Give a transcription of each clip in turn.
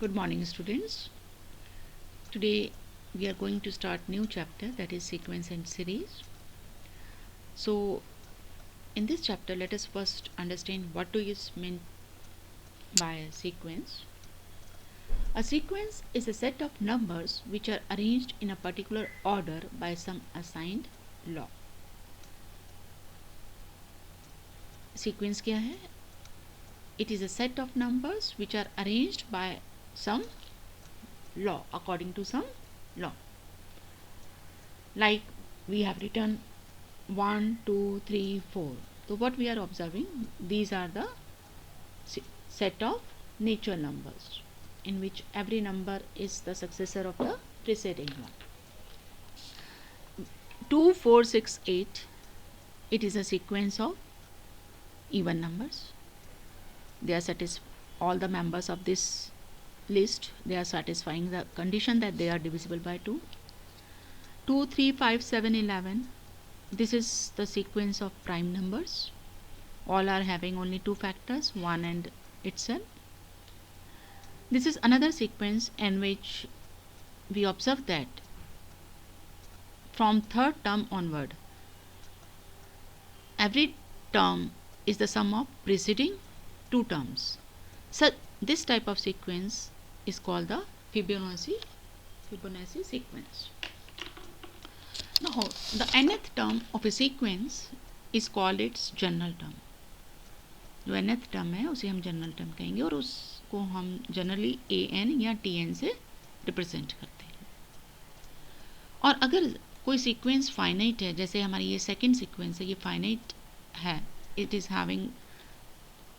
Good morning, students. Today we are going to start new chapter, that is sequence and series. So in this chapter, let us first understand what do you mean by a sequence. A sequence is a set of numbers which are arranged in a particular order by some assigned law. Sequence क्या है? It is a set of numbers which are arranged by some law, according to some law. Like we have written 1, 2, 3, 4. So what we are observing, these are the set of natural numbers in which every number is the successor of the preceding one. 2, 4, 6, 8, it is a sequence of even numbers. They are all the members of this list, they are satisfying the condition that they are divisible by 2. 2, 3, 5, 7, 11, this is the sequence of prime numbers. All are having only two factors, 1 and itself. This is another sequence in which we observe that from third term onward, every term is the sum of preceding two terms. So this type of sequence is called the Fibonacci sequence. Now the nth term of a sequence is called its general term. जो nth term है उसे हम general term कहेंगे और उसको हम generally an या tn से रिप्रेजेंट करते हैं. और अगर कोई सीक्वेंस फाइनाइट है, जैसे हमारी ये सेकंड सीक्वेंस है, ये फाइनाइट है, it is having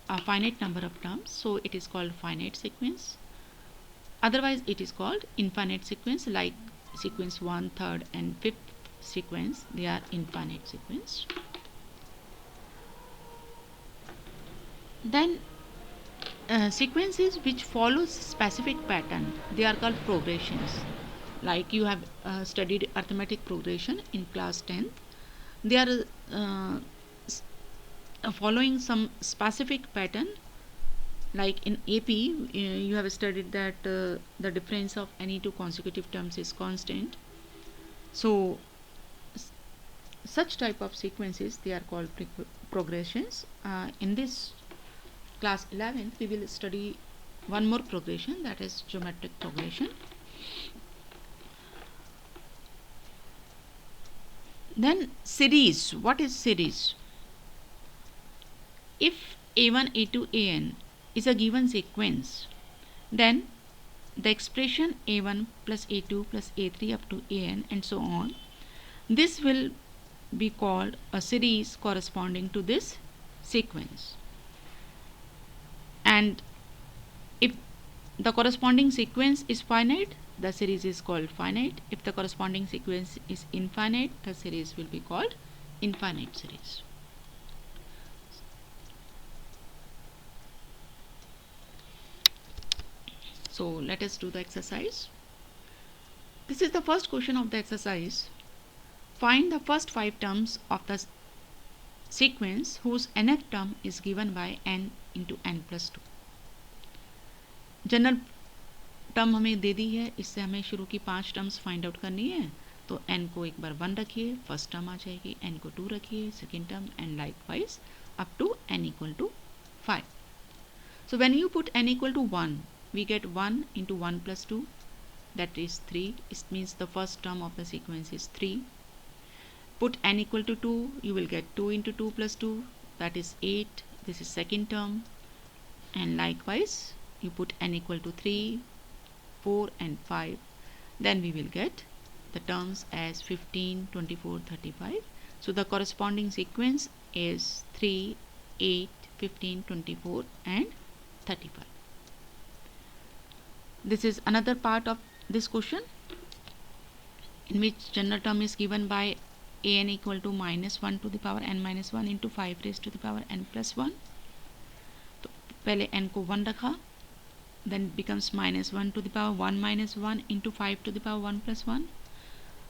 a finite number of terms, so it is called finite sequence. Otherwise it is called infinite sequence, like sequence 1, 3rd and 5th sequence, they are infinite sequence. Then sequences which follows specific pattern, they are called progressions. Like you have studied arithmetic progression in class 10, they are following some specific pattern. Like in AP you have studied that the difference of any two consecutive terms is constant. So such type of sequences, they are called progressions. In this class 11th we will study one more progression, that is geometric progression. Then series. What is series? If a1, a2, an is a given sequence, then the expression a1 plus a2 plus a3 up to an and so on, this will be called a series corresponding to this sequence. And if the corresponding sequence is finite, the series is called finite. If the corresponding sequence is infinite, the series will be called infinite series. So let us do the exercise. This is the first question of the exercise. Find the first 5 terms of the sequence whose nth term is given by n into n plus 2. General term हमें दे दी है, इससे हमें शुरू की 5 terms find out करनी है. तो n को एक बार 1 रखिए, फर्स्ट टर्म आ जाएगी, n को 2 रखिए, second term, and likewise up to n equal to 5. So when you put n equal to 1, we get 1 into 1 plus 2, that is 3. It means the first term of the sequence is 3. Put n equal to 2, you will get 2 into 2 plus 2, that is 8. This is second term. And likewise you put n equal to 3, 4 and 5, then we will get the terms as 15, 24, 35. So the corresponding sequence is 3, 8, 15, 24 and 35. This is another part of this question in which general term is given by an equal to minus 1 to the power n minus 1 into 5 raised to the power n plus 1. तो पहले n को 1 रखा, then it becomes minus 1 to the power 1 minus 1 into 5 to the power 1 plus 1,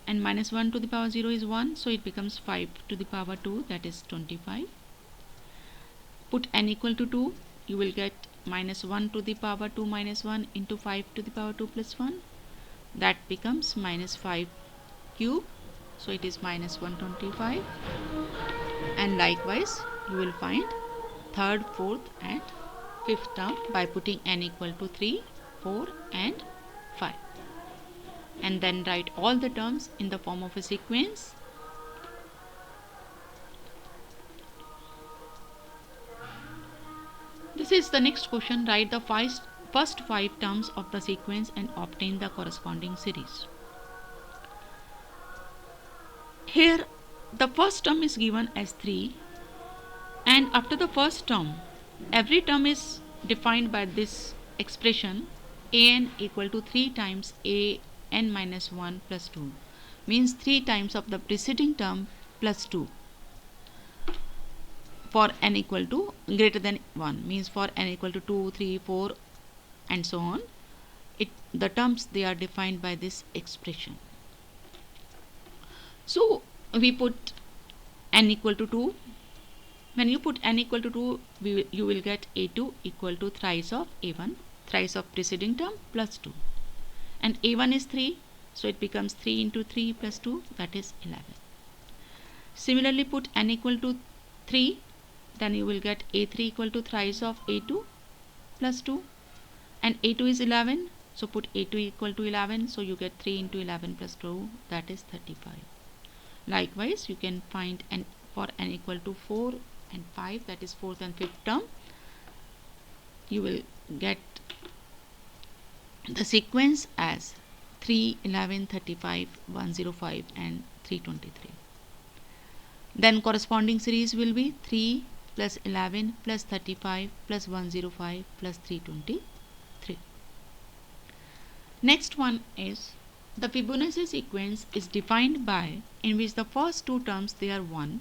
and minus 1 to the power 0 is 1, so it becomes 5 to the power 2, that is 25. Put n equal to 2, you will get minus 1 to the power 2 minus 1 into 5 to the power 2 plus 1, that becomes minus 5 cube, so it is minus 125. And likewise you will find third, fourth and fifth term by putting n equal to 3, 4 and 5, and then write all the terms in the form of a sequence. This is the next question. Write the first 5 terms of the sequence and obtain the corresponding series. Here the first term is given as 3, and after the first term every term is defined by this expression an equal to 3 times a n minus 1 plus 2, means 3 times of the preceding term plus 2 for n equal to greater than 1, means for n equal to 2, 3, 4 and so on. The terms, they are defined by this expression. So we put n equal to 2. When you put n equal to 2, you will get a2 equal to thrice of a1, thrice of preceding term plus 2, and a1 is 3, so it becomes 3 into 3 plus 2, that is 11. Similarly, put n equal to 3, then you will get a3 equal to thrice of a2 plus 2, and a2 is 11, so put a2 equal to 11, so you get 3 into 11 plus 2, that is 35. Likewise, you can find n for n equal to 4 and 5, that is fourth and fifth term. You will get the sequence as 3, 11, 35, 105 and 323. Then corresponding series will be 3 plus 11 plus 35 plus 105 plus 323. Next one is the Fibonacci sequence is defined by in which the first 2 terms they are 1,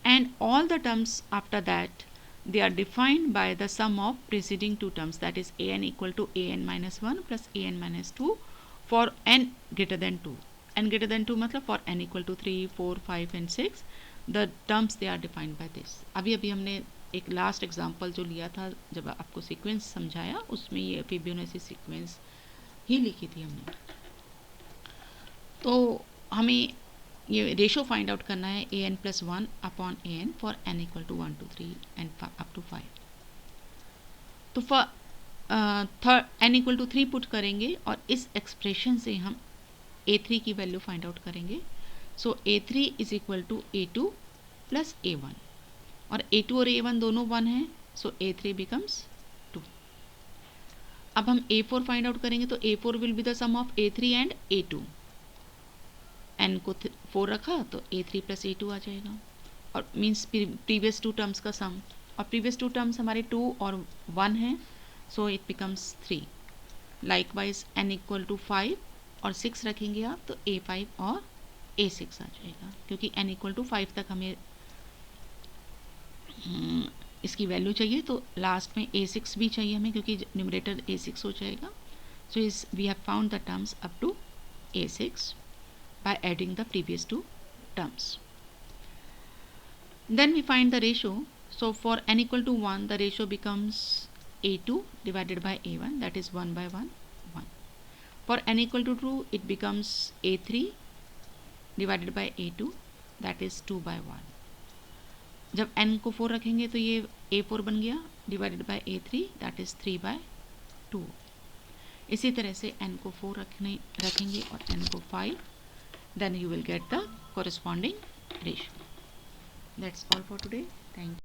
and all the terms after that they are defined by the sum of preceding 2 terms, that is an equal to an minus 1 plus an minus 2 for n greater than 2. n greater than 2 मतलब for n equal to 3, 4, 5 and 6, the terms they are defined by this. अभी हमने एक last example जो लिया था जब आपको sequence समझाया, उसमें ये फिबोनाची सीक्वेंस ही लिखी थी हमने. तो हमें ये रेशो फाइंड आउट करना है an plus 1 upon an for n equal to 1 to 3 and up to 5. तो for n equal to 3 put करेंगे और इस एक्सप्रेशन से हम a3 की वैल्यू फाइंड आउट करेंगे. So a3 is equal to a2 plus a1, और a2 और a1 दोनों 1 हैं, सो a3 बिकम्स 2. अब हम a4 फाइंड आउट करेंगे, तो a4 will be the sum of a3 and a2. n को 4 रखा तो a3 प्लस a2 आ जाएगा, और मीन्स प्रीवियस 2 टर्म्स का सम, और प्रीवियस 2 टर्म्स हमारे 2 और 1 हैं, so it becomes 3. Likewise n equal to 5 और 6 रखेंगे आप, तो a5 और a6 आ जाएगा, क्योंकि n इक्वल टू 5 तक हमें इसकी वैल्यू चाहिए, तो लास्ट में a6 भी चाहिए हमें, क्योंकि न्यूमरेटर a6 हो जाएगा. सो इस we have found the terms up to a6 by adding the previous 2 terms. Then we find the ratio. So for n equal to 1, the ratio becomes a2 divided by a1, that is 1 by 1, 1. For n equal to 2, it becomes a3 divided by a2, that is 2 by 1. जब n को 4 रखेंगे तो ये a4 बन गया, divided by a3, that is 3 by 2. इसी तरह से n को 4 रखेंगे और n को 5, then you will get the corresponding ratio. That's all for today. Thank you.